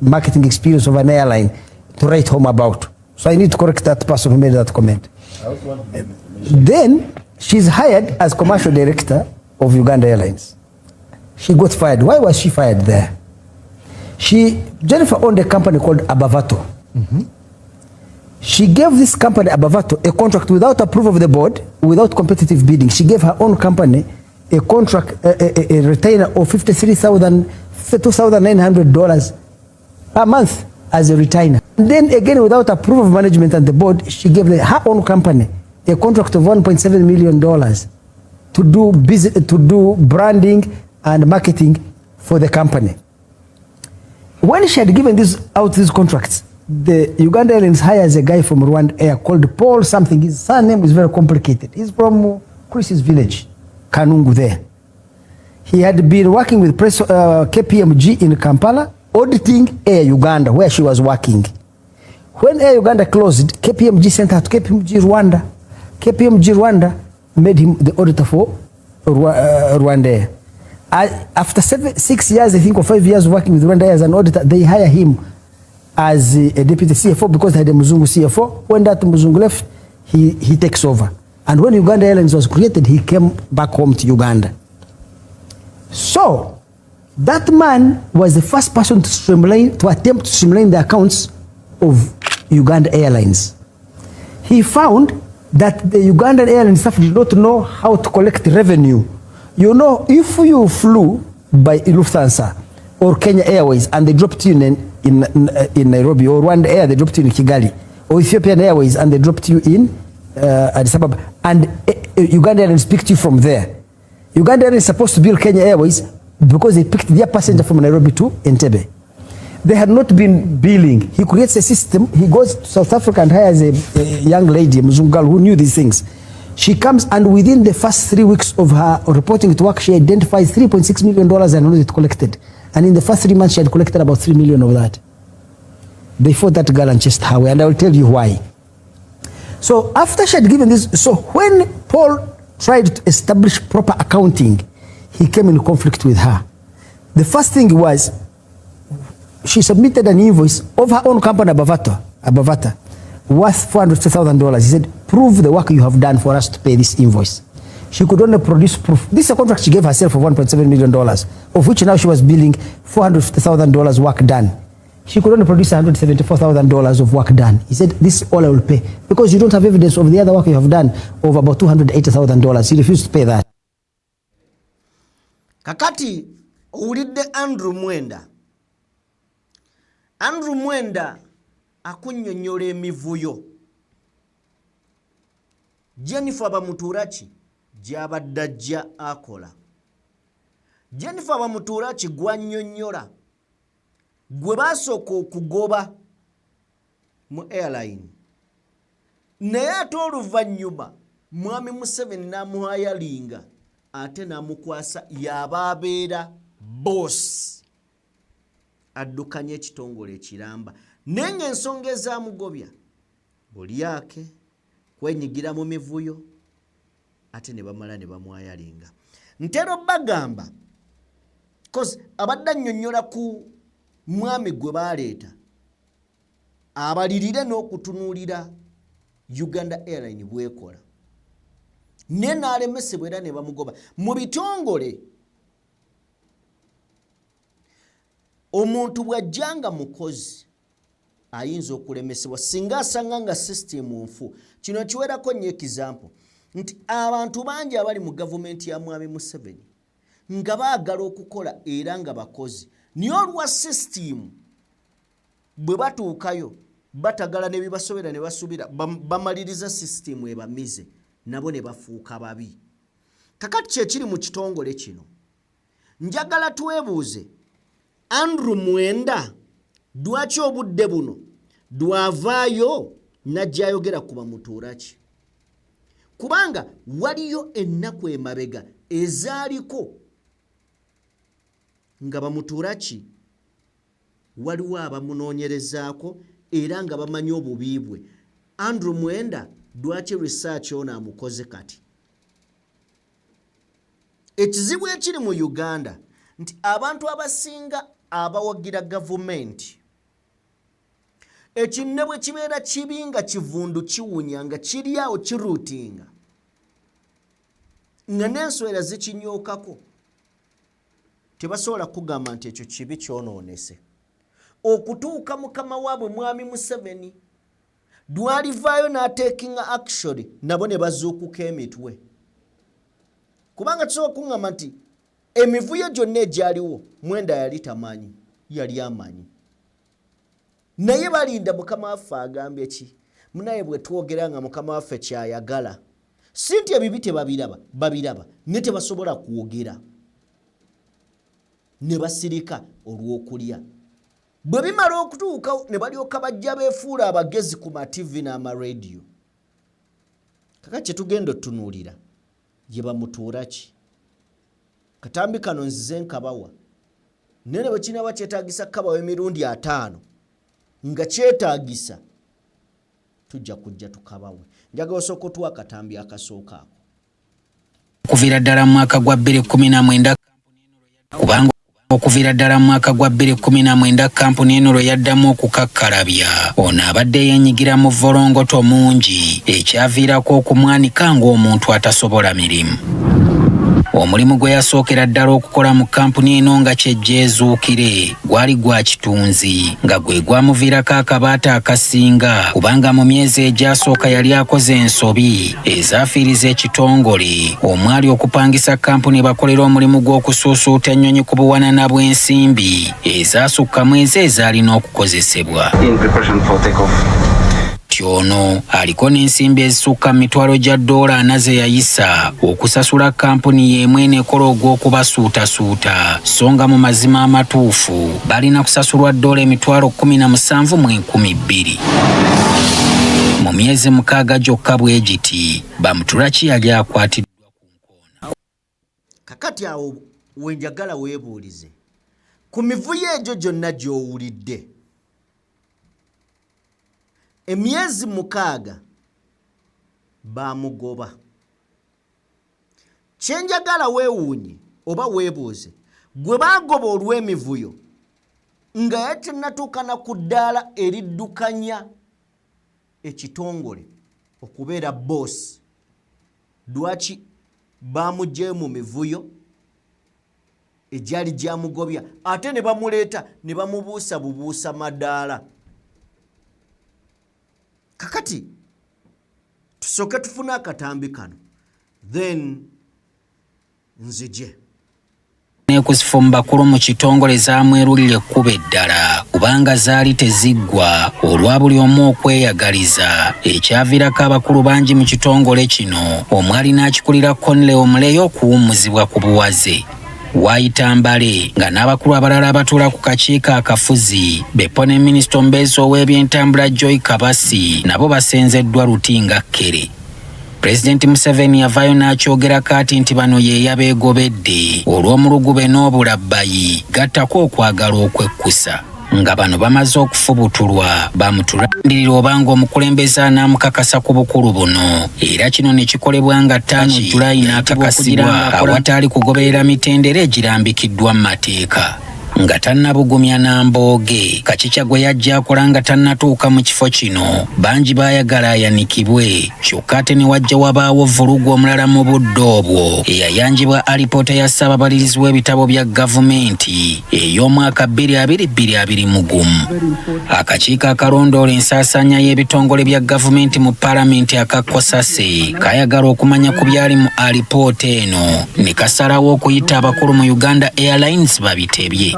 marketing experience of an airline to write home about. So I need to correct that person who made that comment. Then she's hired as commercial director of Uganda Airlines. She got fired. Why was she fired there? Jennifer owned a company called Abavato. She gave this company Abavato a contract without approval of the board, without competitive bidding. She gave her own company a contract, a retainer of $52,900 per month as a retainer. And then again, without approval of management and the board, she gave her own company a contract of $1.7 million to do branding and marketing for the company. When she had given these contracts, the Uganda Airlines hires a guy from Rwanda Air called Paul something. His surname is very complicated. He's from Chris's village, Kanungu there. He had been working with KPMG in Kampala, auditing Air Uganda, where she was working. When Air Uganda closed, KPMG sent her to KPMG Rwanda. KPMG Rwanda made him the auditor for Rwanda Air. After 6 years, I think, or 5 years working with Rwanda Air as an auditor, they hire him as a deputy CFO because they had a Muzungu CFO. When that Muzungu left, he takes over. And when Uganda Airlines was created, he came back home to Uganda. So, that man was the first person to attempt to streamline the accounts of Uganda Airlines. He found that the Ugandan Airlines staff did not know how to collect revenue. You know, if you flew by Lufthansa or Kenya Airways and they dropped you in Nairobi, or Rwanda Air, they dropped you in Kigali, or Ethiopian Airways and they dropped you in Addis Ababa, and Uganda Airlines picked you from there. Uganda Airlines is supposed to bill Kenya Airways because they picked their passenger from Nairobi to Entebbe. They had not been billing. He creates a system. He goes to South Africa and hires a young lady, a Mzungu girl, who knew these things. She comes, and within the first 3 weeks of her reporting to work, she identifies $3.6 million and it collected. And in the first 3 months, she had collected about $3 million of that. They fought that girl and chased her away, and I will tell you why. So after she had given this, so when Paul tried to establish proper accounting, he came in conflict with her. The first thing was, she submitted an invoice of her own company, Abavata, worth $450,000. He said, prove the work you have done for us to pay this invoice. She could only produce proof. This is a contract she gave herself for $1.7 million, of which now she was billing $450,000 work done. She could only produce $174,000 of work done. He said, this is all I will pay. Because you don't have evidence of the other work you have done of about $280,000. He refused to pay that. Kakati, owulidde Andrew Mwenda Andrew Mwenda akunnyonnyola emivuyo. Jennifer Bamutuurachi gy'abadde ajja akola. Jennifer Bamutuurachi gwannyonnyola gwe baasooka okugoba mu airline. Naye ate oluvannyuma Mwami Museveni n'amuhayalinga ate n'amukwasa y'abaabeera boss. Addukanya ekitongole ekiramba. Naye ng'ensonga ezamugobya buli yake kwenyigira mu mivuyo ate ne bamala ne bamwayalinga. Ntero bagamba cause abadde annyonnyola ku mwami gwe baaleeta abalirire n'okutunuulira Uganda Airline bwekola. Ne n'alemesebwa era ne bamugoba. Mu bitongole omuntu bw'ajjanga mukozi ayinza okulemesebwa singa asanga nga system nfu. Kino kiwerako nnyo example nti abantu bangi abali mu gavumenti ya Mwami Museveni nga baagala okukola era nga bakozi. Naye olwa system bwe batuukayo batagala ne bibasobera ne basubira bamaliriza system ebamize nabo ne bafuuka babi. Kakati kyekiri mu kitongole kino njagala twebuuze Andrew Mwenda dwaki obudde buno dwavaayo najjayogera ku Bamutuurachi? Kubanga waliyo ennaku emabega ezaaliko nga Bamutuurachi waliwo abamunoonyerezaako era nga bamanyi obubi bwe. Andrew Mwenda dwaki research ono amukoze kati? Ekizibu ekiri mu Uganda nti abantu abasinga abawagira gavumenti ekinne bwe kibeera kibi nga kivundu kiwunya nga kiri awo kiruutinga nga n'enswera zikinyookako tebasobola kugamba nti ekyo kibi kyonoonese. Okutuuka mukama waabwe Mwami Museveni dwalivaayo n'atekinga action nabo ne bazuukuka emitwe. Kubanga tusobola kuŋŋamba nti emivuyo gyonna egyaliwo Mwenda yali tamanyi, yali amanyi. Naye balinda mukama waffe agambye ki? Munaye bwe twogera nga mukama waffe kyayagala si nti ebibi babiraba ne tebasobola kwogera ne basirika olw'okulya. Bwe bimala okutuuka ne balyoka bajja beefuula abagezi ku mativi n'amarediyo. Kaka kye tugenda otunuulira ye Bamutuurachi. Katambi kano nzize nkabawa naye ne bwe kinaba kyetaagisa kabawa emirundi 5 nga kyetaagisa tujja kujja tukabawe. Njagala osooka otuwa akatambi akasooka ako. Okuviira ddala mu mwaka gwa 2019 kubanga okuviira ddala mu mwaka gwa 2019 kampuni eno lwe yaddamu okukakkalabya ono abadde yeenyigira mu volongoto mungi ekyaviirako okumwanika ng'omuntu atasobola mirimu. Omulimu gwe yasookera ddala okukola mu kampuni eno nga kyejjeezuukire gwali gwa kitunzi nga gwe gwamuviirako akabaata akasinga kubanga mu myezi egyasooka yali akoze ensobi ezaafiiriza ekitongole omwali okupangisa kampuni bakolera omulimu gw'okusuusuuta ennyonyi ku buwanana bw'ensimbi ezaasukkamu ezo ezaalina okukozesebwa. Ono aliko n'ensimbi ezisukka mitwalo gya $40 ze yayisa okusasula kampuni y'emwe ekola ogw'okubasuutasuuta so nga mu mazima amatuufu balina kusasulwa $17,200. Mu myezi 6 gyokka bwe giti Bamutuurachi yali akwatiddwa ku nkoona. Kakati awo wenjagala weebuulize ku mivuyo egyo gyonna gy'owulidde emyezi 6 bamugoba. Kyenjagala weewuunye oba weebuuze gwe baagoba olw'emivuyo nga yatennatuuka na ku ddaala eriddukanya ekitongole okubeera boss, lwaki baamugyeyo mu mivuyo egyali gyamugobya ate ne bamuleeta ne bamubuusa bubuusa madaala? Kakati tusooke tufune akatambi kano then nzije. nekusifumba bakulu mu kitongole zaamwerulira ekkuba eddala kubanga zaali teziggwa olwa buli omu okweyagaliza ekyaviirako abakulu bangi mu kitongole kino omwali n'akikulira Conley Omuleyo okuwummuzibwa ku buwaze. Waitambale nga n'abakulu abalala abatuula ku kakiiko akafuzi Beppo ne Minisita omubeezi ow'ebyentambula Joy Kabasi nabo basenzeddwa Lutinga Kkere. President Museveni yavaayo n'akyogerako ati nti bano ye yabeegobedde olw'omulugube n'obulabbayi gattako okwagala okwekkusa. Nga bano bamaze okufubutulwa bamutulandirira obanga omukulembeze anaamukakasa ku bukulu buno era kino ne kikolebwa nga 5 Julayi n'akakasibwa awataali kugoberera mitendera egirambikiddwa mu mateeka. Nga tannabugumya Nambooge Kachicha gwe yajja akola nga tannatuuka mu kifo kino bangi baayagala ayanikibwe kyokka ate ne wajja wabaawo vulugu omulala mu budde obwo eyayanjibwa alipoota ya ssaababalirizi w'ebitabo bya gavumenti ey'omwaka 2023. Akakiiko akalondoola ensaasaanya y'ebitongole bya gavumenti mu paalamenti aka Kosase kayagala okumanya ku byali mu alipoota eno ne kasalawo okuyita abakulu mu Uganda Airlines babitebye.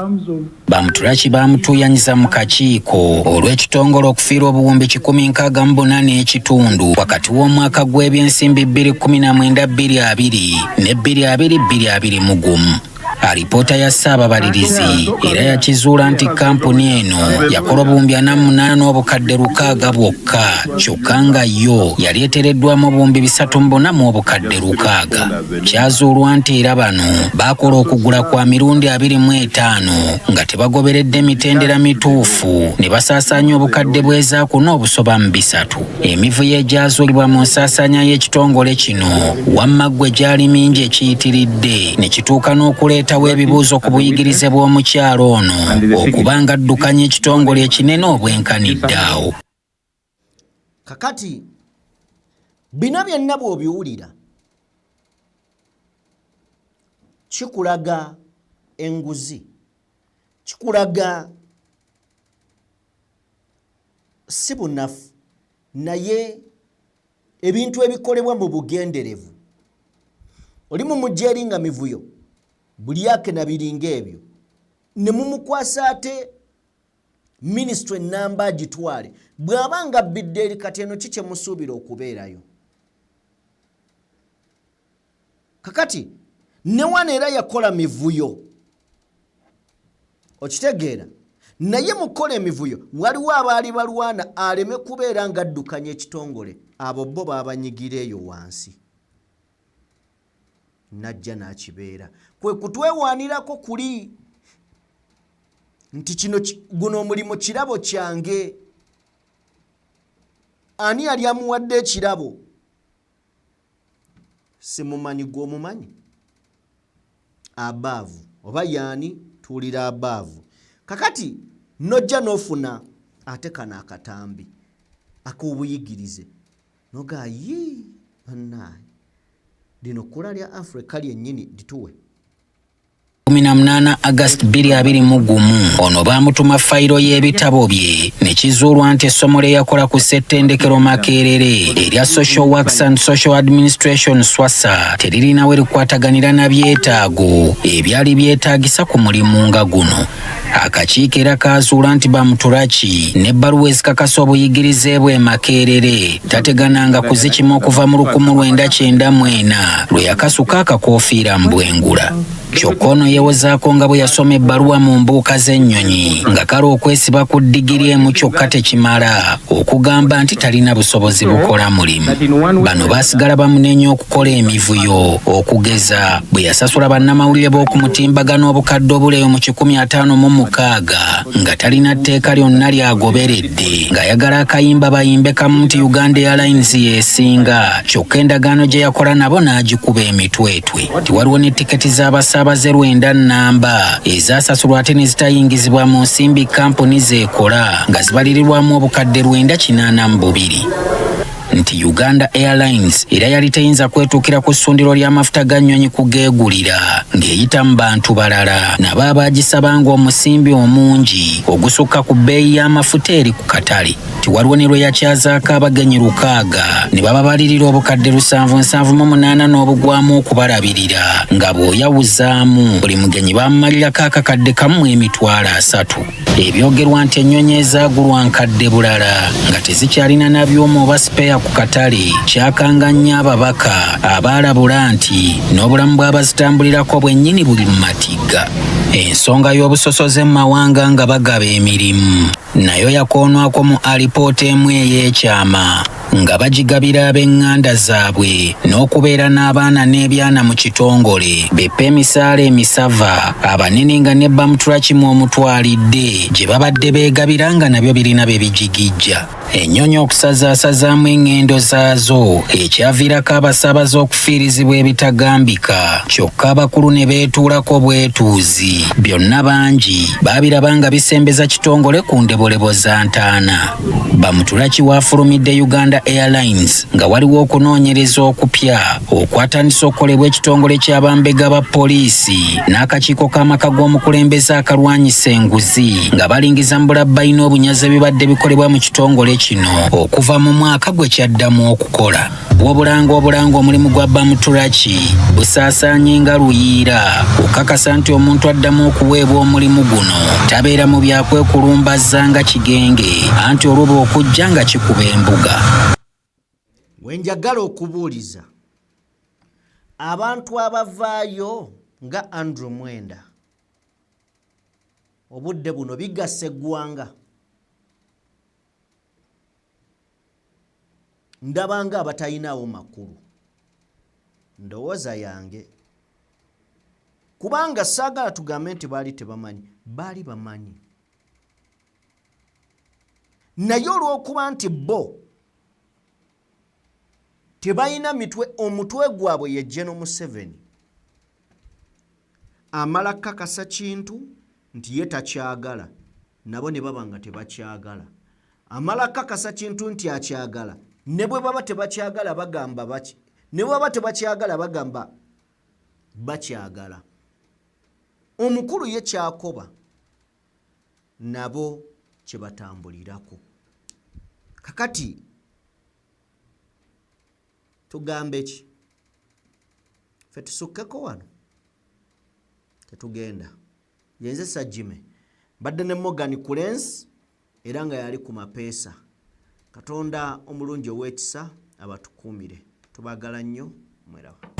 Bamutulaki bamutuuyanyiza mu kakiiko olw'ekitongole okufiirwa obuwumbi 168 ekitundu wakati w'omwaka gw'ebyensimbi 2019-2020 ne 2020-2021. Alipoota ya ssaababalirizi era yakizuula nti kampuni eno yakola obuwumbi 48 n'obukadde 600 bwokka kyokka nga yo yali eteereddwamu obuwumbi 340 obukadde 600. Kyazuulwa nti era bano baakola okugula kwa mirundi 25 nga tebagoberedde mitendera mituufu ne basaasaanya obukadde bw'ezaaku n'obusoba mu 3. Emivuyo egyazuulibwa mu nsaasaanya y'ekitongole kino wamma ggwe gyali mingi ekiyitiridde ne kituuka n'okuleeta webibuuzo ku buyigirize bw'omukyalo ono okubanga addukanya ekitongole ekinene obwenkanidde awo. Kakati bino byonna bw'obiwulira kikulaga enguzi, kikulaga si bunafu naye ebintu ebikolebwa mu bugenderevu. Oli mu mujjeeri nga mivuyo buli yake na biringa ebyo ne mumukwasa ate ministry namba agitwale bw'abanga bidde eri kati eno kikye musuubira okubeerayo. Kakati ne wana era yakola mivuyo okitegeera naye mukola emivuyo waliwo abaali balwana aleme kubeera nga addukanya ekitongole abo bo babanyigira eyo wansi najja n'kibeera kwe kutwewaanirako kuli nti kino guno omulimu kirabo kyange. Ani yali amuwadde ekirabo? Simumanyi gw'omumanyi? Abaavu oba yaani tuulira abaavu. Kakati nojja n'ofuna ate kana akatambi ak'obuyigirize noga yi bannaye lino kkula lya Africa lyennyini lituwe. 18 August 2021 ono baamutuma fayiro y'ebitabo bye ne kizuulwa nti essomo lye yakola ku ssettendekero Makerere erya Social Works and Social Administration SWASA teririna we likwataganira na byetaago ebyali byetaagisa ku mulimu nga guno. Akakiiko era kaazuula nti Bamutulaki n'ebbaluwa ezikakasa obuyigirize bwe Makerere tategananga kuzikima okuva mu 1994 lwe yakasuka akakoofiira mu Bwengula. Kyokka ono yeewozaako nga bwe yasoma ebbaluwa mu mbuuka z'ennyonyi nga kale okwesiba ku digiri emu kyokka tekimala okugamba nti talina busobozi bukola mulimu. Bano baasigala bamunenya okukola emivuyo okugeza bwe yasasula bannamawulire b'okumutimbagano obukadde obuleeyo mu 1560 nga talina tteeka lyonna lyagoberedde ng'ayagala akayimba bayimbe kamu nti Uganda Airlines yeesinga kyokka endagaano gye yakola nabo n'agikuba emitwetwe. Tiwaliwo ne tiketi z'abasaabaze lwenda nnamba ezaasasulwa ate ne zitayingizibwa mu nsimbi kampuni zeekola nga zibalirirwamu obukadde 982. nti Uganda Airlines era yali teyinza kwetuukira ku ssundiro ly'amafuta ga nnyonyi kugeegulira ng'eyita mu bantu balala nabo abaagisabanga omusimbi omungi ogusukka ku bbeeyi y'amafuta eri ku katale. Tiwaliwo ne lwe yakyazaako abagenyi 600 ne bababalirira obukadde 778 n'obugwamu okubalabirira nga bw'oyawuzaamu buli mugenyi bamumalirako akakadde kamu emitwalo 3. Ebyogerwa nti ennyonyi ezaagulwa nkadde bulala nga tezikyalina na byuma oba sipeya ku katale kyakanganya ababaka abaalabula nti n'obulamu bw'abazitambulirako bwennyini buli mu matigga. Ensonga y'obusosoze mu mawanga nga bagaba emirimu nayo yakoonwako mu alipoota emu ey'ekyama nga bagigabira ab'eŋŋanda zaabwe n'okubeera n'abaana n'ebyana mu kitongole beppa emisaala emisava abanene nga ne bamutulakimu omutwalidde gye babadde beegabira nga nabyo birina bye bijigijja. Ennyonyi okusazaasazaamu eŋŋendo zaazo ekyaviirako abasaabaze okufiirizibwa ebitagambika kyokka abakulu ne beetuulako bwetuuzi. Byonna bangi baabiraba nga bisembeza kitongole ku ndebolebo za ntaana. Bamutulaki waafulumidde Uganda Airlines nga waliwo okunoonyereza okupya okwatandisa okukolebwa ekitongole ky'abambega ba poliisi n'akakiiko k'amaka g'omukulembeze akalwanyisa enguzi nga balingiza mu bulabbayina obunyazi ebibadde bikolebwa mu kitongole kino okuva mu mwaka gwe kyaddamu okukola. Wabulanga omulimu gwa Bamutulaki busaasaanye nga luyiira okukakasa nti omuntu addamu okuweebwa omulimu guno tabeera mu byakwekulumbaza nga kigenge anti olwoba okujja nga kikuba embuga. Wenjagala okubuuliza abantu abavaayo nga Andrew Mwenda obudde buno bigasse eggwanga. Ndabanga abatayinaawo makulu ndowooza yange kubanga saagala tugambe nti baali tebamanyi, baali bamanyi naye olw'okuba nti bo tebalina mitwe, omutwe gwabwe ye General Museveni amala kakasa kintu nti ye takyagala nabo ne baba nga tebakyagala, amala kakasa kintu nti akyagala ne bwe baba tebakyagala bagamba baki, ne baba tebakyagala bagamba bakyagala. Omukulu ye kyakoba nabo kye batambulirako. Kakati tugambe ki? Ffe tusukkeko wano tetugenda. Yenze Sajjime badde ne Morgan Kulensi era nga yali ku mapeesa. Katonda omulungi ow'ekisa abatukuumire. Tubagala nnyo, mweraba.